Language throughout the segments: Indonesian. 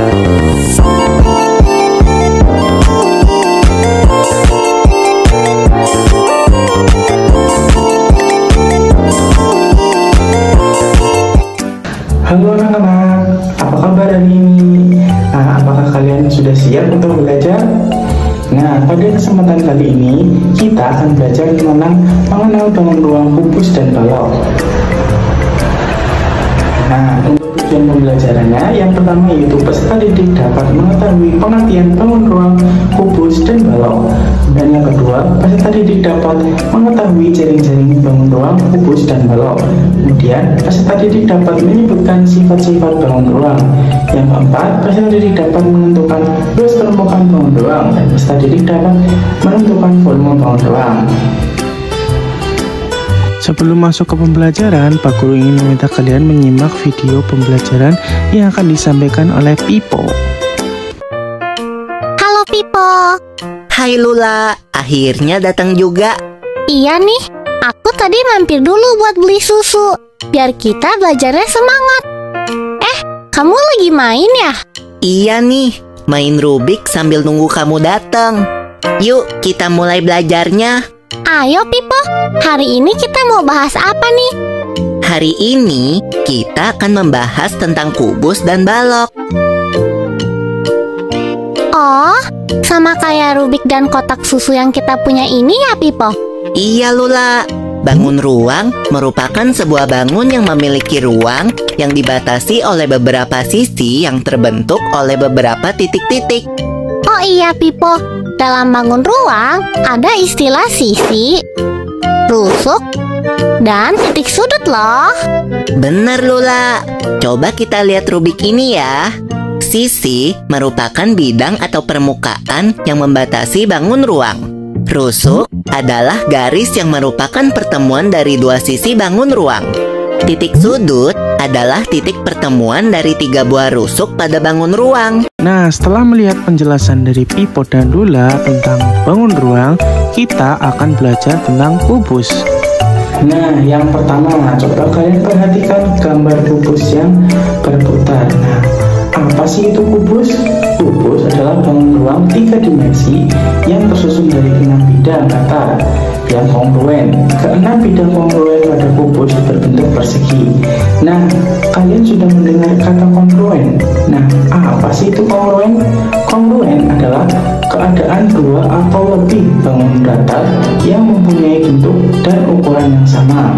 Halo anak-anak, apa kabar hari ini? Apakah kalian sudah siap untuk belajar? Nah, pada kesempatan kali ini kita akan belajar tentang mengenal bangun ruang, kubus, dan balok. Nah, untuk tujuan pembelajarannya, yang pertama yaitu peserta didik dapat mengetahui pengertian bangun ruang, kubus, dan balok. Dan yang kedua, peserta didik dapat mengetahui jaring-jaring bangun ruang, kubus, dan balok. Kemudian, peserta didik dapat menyebutkan sifat-sifat bangun ruang. Yang keempat, peserta didik dapat menentukan luas permukaan bangun ruang, dan peserta didik dapat menentukan volume bangun ruang. Sebelum masuk ke pembelajaran, Pak Guru ingin meminta kalian menyimak video pembelajaran yang akan disampaikan oleh Pipo. Halo Pipo. Hai Lula, akhirnya datang juga. Iya nih, aku tadi mampir dulu buat beli susu, biar kita belajarnya semangat. Kamu lagi main ya? Iya nih, main Rubik sambil nunggu kamu datang. Yuk, kita mulai belajarnya. Ayo Pipo, hari ini kita mau bahas apa nih? Hari ini kita akan membahas tentang kubus dan balok. Oh, sama kayak Rubik dan kotak susu yang kita punya ini ya Pipo? Iya Lula, bangun ruang merupakan sebuah bangun yang memiliki ruang yang dibatasi oleh beberapa sisi yang terbentuk oleh beberapa titik-titik. Oh iya Pipo, dalam bangun ruang ada istilah sisi, rusuk, dan titik sudut loh. Bener Lula, coba kita lihat Rubik ini ya. Sisi merupakan bidang atau permukaan yang membatasi bangun ruang. Rusuk adalah garis yang merupakan pertemuan dari dua sisi bangun ruang. Titik sudut adalah titik pertemuan dari tiga buah rusuk pada bangun ruang. Nah, setelah melihat penjelasan dari Pipo dan Lula tentang bangun ruang, kita akan belajar tentang kubus. Nah, yang pertama, coba kalian perhatikan gambar kubus yang berputar. Nah, apa sih itu kubus? Kubus adalah bangun ruang 3 dimensi yang tersusun dari 6 bidang datar yang kongruen. Keenam bidang kongruen pada kubus berbentuk persegi. Nah, kalian sudah mendengar kata kongruen. Nah, apa sih itu kongruen? Kongruen adalah keadaan dua atau lebih bangunan datar yang mempunyai bentuk dan ukuran yang sama.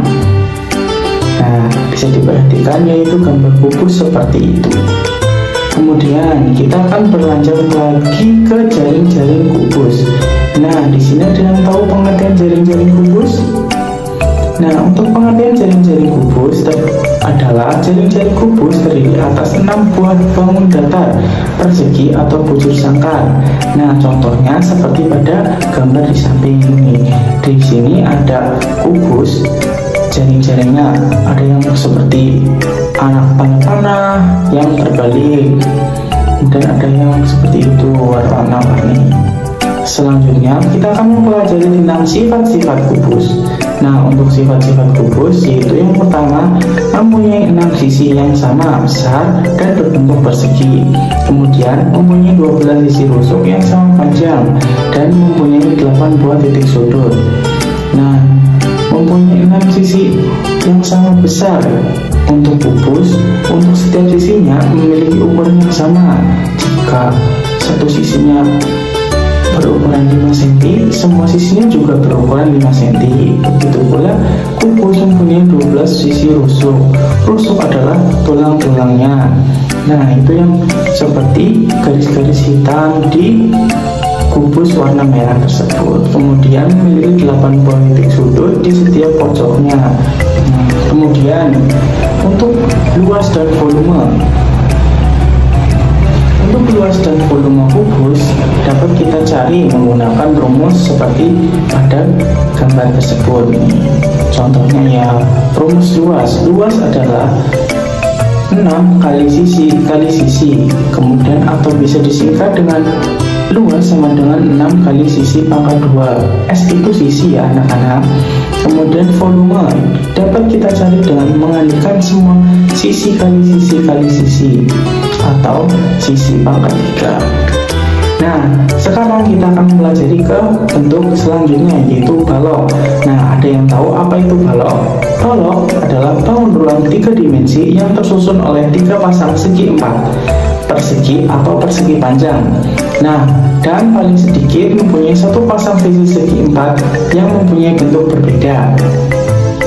Nah, bisa diperhatikan yaitu gambar kubus seperti itu. Kemudian kita akan berlanjut lagi ke jaring-jaring kubus. Nah, di sini ada yang tahu pengertian jaring-jaring kubus? Nah, untuk pengertian jaring-jaring kubus adalah jaring-jaring kubus terdiri atas 6 buah bangun datar persegi atau bujur sangkar. Nah, contohnya seperti pada gambar di samping ini. Di sini ada kubus, jaring-jaringnya ada yang seperti anak panah yang terbalik, dan ada yang seperti itu warna-warni. Selanjutnya kita akan mempelajari tentang sifat-sifat kubus. Nah, untuk sifat-sifat kubus yaitu yang pertama, mempunyai 6 sisi yang sama besar dan berbentuk persegi. Kemudian mempunyai 12 sisi rusuk yang sama panjang dan mempunyai 8 buah titik sudut. Nah, mempunyai 6 sisi yang sama besar. Untuk kubus, untuk setiap sisinya memiliki ukuran yang sama. Jika satu sisinya berukuran 5 cm, semua sisinya juga berukuran 5 cm. Begitu pula kubus mempunyai 12 sisi rusuk. Rusuk adalah tulang-tulangnya. Nah, itu yang seperti garis-garis hitam di kubus warna merah tersebut. Kemudian memiliki 8 buah titik sudut di setiap pojoknya. Nah, kemudian untuk luas dan volume. Untuk luas dan volume kubus dapat kita cari menggunakan rumus seperti pada gambar tersebut. Contohnya ya, rumus luas. Luas adalah 6 kali sisi, kemudian atau bisa disingkat dengan luas sama dengan 6 kali sisi pangkat 2. S itu sisi ya anak-anak. Kemudian volume dapat kita cari dengan mengalihkan semua sisi kali sisi kali sisi atau sisi pangkat 3. Nah, sekarang kita akan pelajari ke bentuk selanjutnya, yaitu balok. Nah, ada yang tahu apa itu balok? Balok adalah bangun ruang 3 dimensi yang tersusun oleh 3 pasang segi 4, persegi atau persegi panjang. Nah, dan paling sedikit mempunyai 1 pasang sisi segi 4 yang mempunyai bentuk berbeda.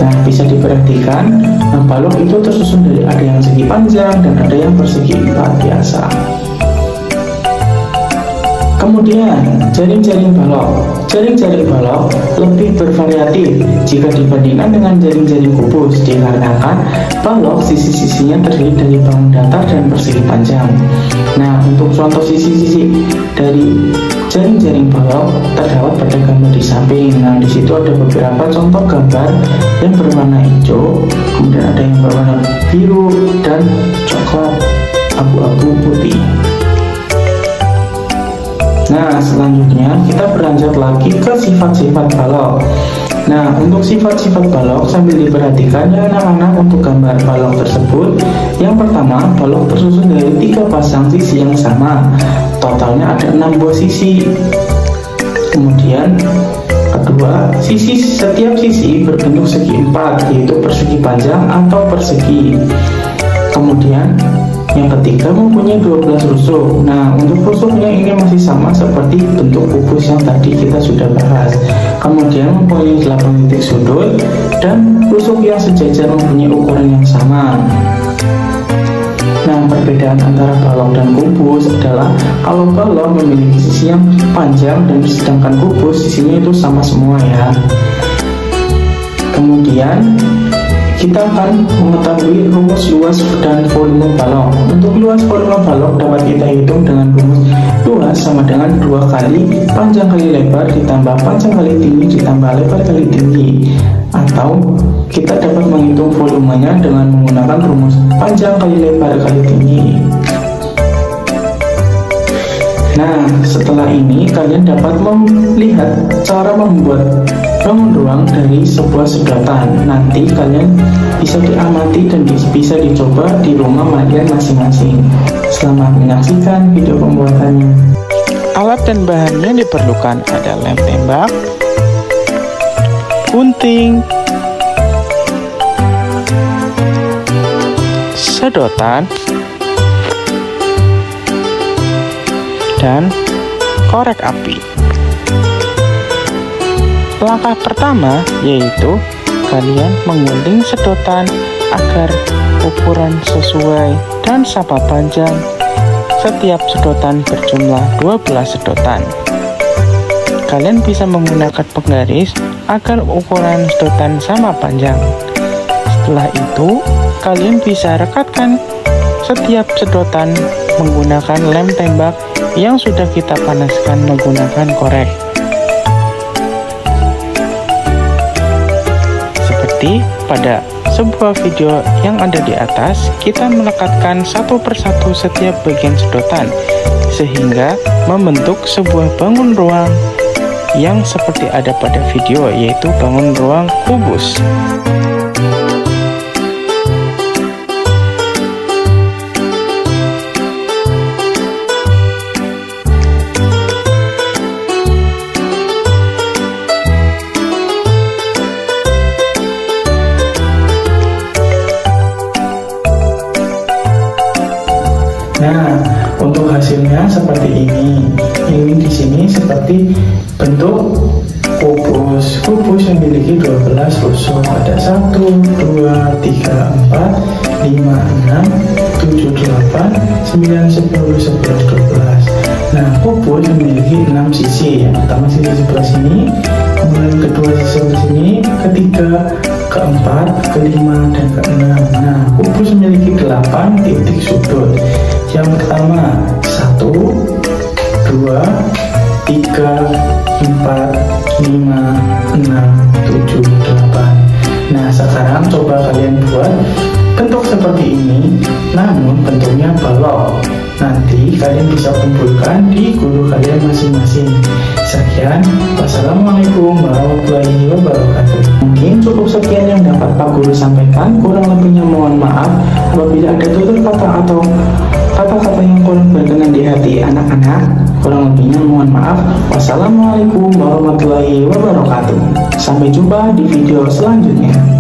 Nah, bisa diperhatikan, balok itu tersusun dari ada yang segi panjang dan ada yang persegi 4 biasa. Kemudian, jaring-jaring balok. Jaring-jaring balok lebih bervariatif jika dibandingkan dengan jaring-jaring kubus, dikarenakan balok sisi-sisinya terdiri dari bangun datar dan persegi panjang. Nah, untuk contoh sisi-sisi dari jaring-jaring balok terdapat pada gambar di samping. Nah, di situ ada beberapa contoh gambar yang berwarna hijau, kemudian ada yang berwarna biru dan coklat, abu-abu, putih. Nah, selanjutnya kita beranjak lagi ke sifat-sifat balok. Nah, untuk sifat-sifat balok sambil diperhatikan ya anak-anak untuk gambar balok tersebut. Yang pertama, balok tersusun dari 3 pasang sisi yang sama. Totalnya ada 6 buah sisi. Kemudian kedua, setiap sisi berbentuk segi 4, yaitu persegi panjang atau persegi. Kemudian yang ketiga, mempunyai 12 rusuk. Nah, untuk rusuknya ini masih sama seperti bentuk kubus yang tadi kita sudah bahas. Kemudian mempunyai 8 titik sudut dan rusuk yang sejajar mempunyai ukuran yang sama. Nah, perbedaan antara balok dan kubus adalah kalau balok memiliki sisi yang panjang dan sedangkan kubus sisinya itu sama semua ya. Kemudian kita akan mengetahui rumus luas dan volume balok. Untuk luas volume balok dapat kita hitung dengan rumus luas sama dengan 2 kali panjang kali lebar ditambah panjang kali tinggi ditambah lebar kali tinggi. Atau kita dapat menghitung volumenya dengan menggunakan rumus panjang kali lebar kali tinggi. Nah, setelah ini kalian dapat melihat cara membuat bangun ruang dari sebuah sedotan. Nanti kalian bisa diamati dan bisa dicoba di rumah kalian masing-masing. Selamat menyaksikan video pembuatannya. Alat dan bahan yang diperlukan ada lem tembak, gunting, sedotan, dan korek api. Langkah pertama yaitu kalian menggunting sedotan agar ukuran sesuai dan sama panjang. Setiap sedotan berjumlah 12 sedotan. Kalian bisa menggunakan penggaris agar ukuran sedotan sama panjang. Setelah itu, kalian bisa rekatkan setiap sedotan menggunakan lem tembak yang sudah kita panaskan menggunakan korek. Seperti pada sebuah video yang ada di atas, kita melekatkan satu persatu setiap bagian sedotan sehingga membentuk sebuah bangun ruang yang seperti ada pada video, yaitu bangun ruang kubus. Nah, untuk hasilnya seperti ini. Ini di sini seperti bentuk kubus. Kubus memiliki 12 rusuk. Ada 1, 2, 3, 4, 5, 6, 7, 8, 9, 10, 11, 12. Nah, kubus memiliki 6 sisi. Yang pertama sisi sebelah sini, kemudian kedua sisi sebelah sini, ketiga, keempat, kelima, dan keenam. Nah, kubus memiliki 8 titik sudut. Yang pertama 1, 2, 3, 4, 5, 6, 7, 8. Nah, sekarang coba kalian buat bentuk seperti ini, namun bentuknya balok. Nanti kalian bisa kumpulkan di guru kalian masing-masing. Sekian, wassalamualaikum warahmatullahi wabarakatuh. Mungkin cukup sekian yang dapat Pak Guru sampaikan. Kurang lebihnya mohon maaf apabila ada tutur kata atau kata-kata yang kurang berkenan di hati anak-anak. Kurang lebihnya mohon maaf. Wassalamualaikum warahmatullahi wabarakatuh. Sampai jumpa di video selanjutnya.